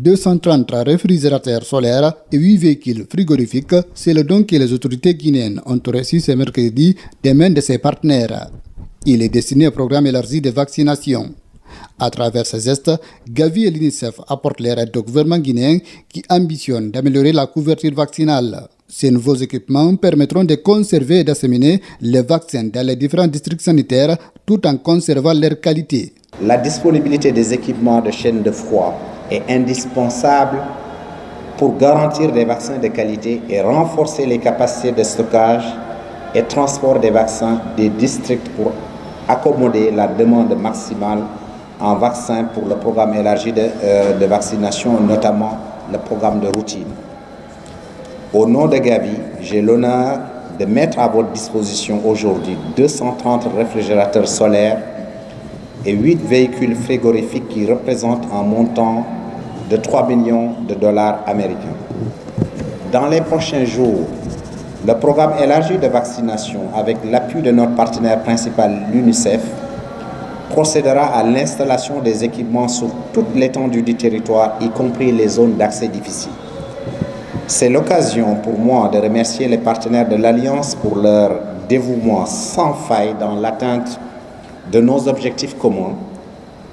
230 réfrigérateurs solaires et 8 véhicules frigorifiques, c'est le don que les autorités guinéennes ont reçu ce mercredi des mains de ses partenaires. Il est destiné au programme élargi de vaccination. À travers ce geste, Gavi et l'UNICEF apportent leur aide au gouvernement guinéen qui ambitionne d'améliorer la couverture vaccinale. Ces nouveaux équipements permettront de conserver et d'asséminer les vaccins dans les différents districts sanitaires tout en conservant leur qualité. La disponibilité des équipements de chaîne de froid est indispensable pour garantir des vaccins de qualité et renforcer les capacités de stockage et transport des vaccins des districts pour accommoder la demande maximale en vaccins pour le programme élargi de vaccination, notamment le programme de routine. Au nom de Gavi, j'ai l'honneur de mettre à votre disposition aujourd'hui 230 réfrigérateurs solaires et 8 véhicules frigorifiques qui représentent un montant de 3 millions de dollars américains. Dans les prochains jours, le programme élargi de vaccination, avec l'appui de notre partenaire principal, l'UNICEF, procédera à l'installation des équipements sur toute l'étendue du territoire, y compris les zones d'accès difficiles. C'est l'occasion pour moi de remercier les partenaires de l'Alliance pour leur dévouement sans faille dans l'atteinte de nos objectifs communs,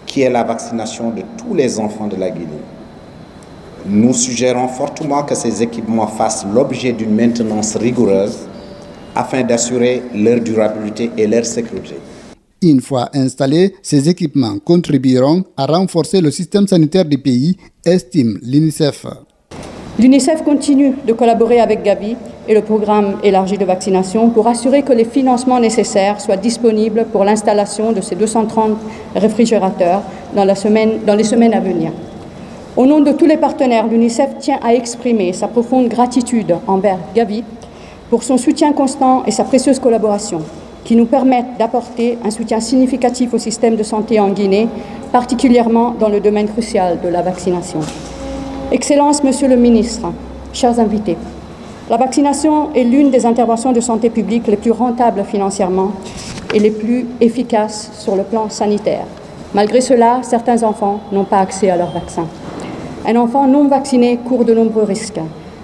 qui est la vaccination de tous les enfants de la Guinée. Nous suggérons fortement que ces équipements fassent l'objet d'une maintenance rigoureuse afin d'assurer leur durabilité et leur sécurité. Une fois installés, ces équipements contribueront à renforcer le système sanitaire du pays, estime l'UNICEF. L'UNICEF continue de collaborer avec Gavi et le programme élargi de vaccination pour assurer que les financements nécessaires soient disponibles pour l'installation de ces 230 réfrigérateurs dans les semaines à venir. Au nom de tous les partenaires, l'UNICEF tient à exprimer sa profonde gratitude envers Gavi pour son soutien constant et sa précieuse collaboration qui nous permettent d'apporter un soutien significatif au système de santé en Guinée, particulièrement dans le domaine crucial de la vaccination. Excellences, Monsieur le Ministre, chers invités, la vaccination est l'une des interventions de santé publique les plus rentables financièrement et les plus efficaces sur le plan sanitaire. Malgré cela, certains enfants n'ont pas accès à leur vaccin. Un enfant non vacciné court de nombreux risques,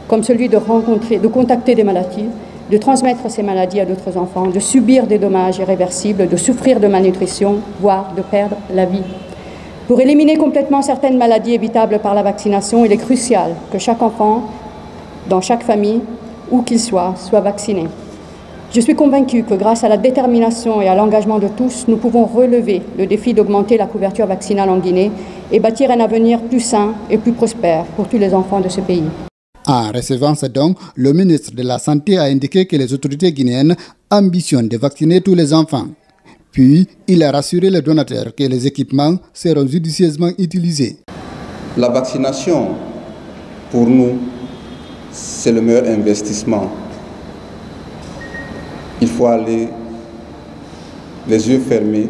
comme celui de contacter des maladies, de transmettre ces maladies à d'autres enfants, de subir des dommages irréversibles, de souffrir de malnutrition, voire de perdre la vie. Pour éliminer complètement certaines maladies évitables par la vaccination, il est crucial que chaque enfant, dans chaque famille, où qu'il soit vacciné. Je suis convaincue que grâce à la détermination et à l'engagement de tous, nous pouvons relever le défi d'augmenter la couverture vaccinale en Guinée et bâtir un avenir plus sain et plus prospère pour tous les enfants de ce pays. En recevant ce don, le ministre de la Santé a indiqué que les autorités guinéennes ambitionnent de vacciner tous les enfants. Puis, il a rassuré les donateurs que les équipements seront judicieusement utilisés. La vaccination, pour nous, c'est le meilleur investissement. Il faut aller les yeux fermés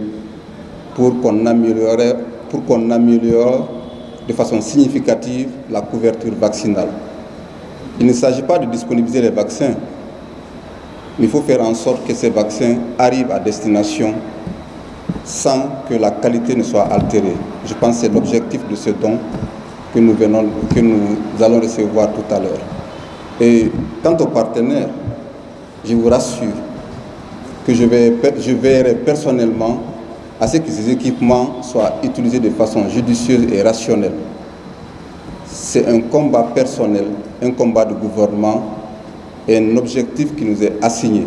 pour qu'on améliore de façon significative la couverture vaccinale. Il ne s'agit pas de disponibiliser les vaccins, mais il faut faire en sorte que ces vaccins arrivent à destination sans que la qualité ne soit altérée. Je pense que c'est l'objectif de ce don que nous allons recevoir tout à l'heure. Et quant aux partenaires, je vous rassure que je veillerai personnellement à ce que ces équipements soient utilisés de façon judicieuse et rationnelle. C'est un combat personnel, un combat de gouvernement et un objectif qui nous est assigné.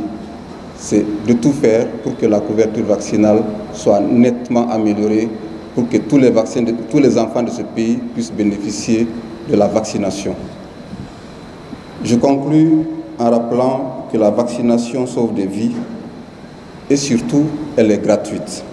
C'est de tout faire pour que la couverture vaccinale soit nettement améliorée, pour que tous les enfants de ce pays puissent bénéficier de la vaccination. Je conclus en rappelant que la vaccination sauve des vies et surtout, elle est gratuite.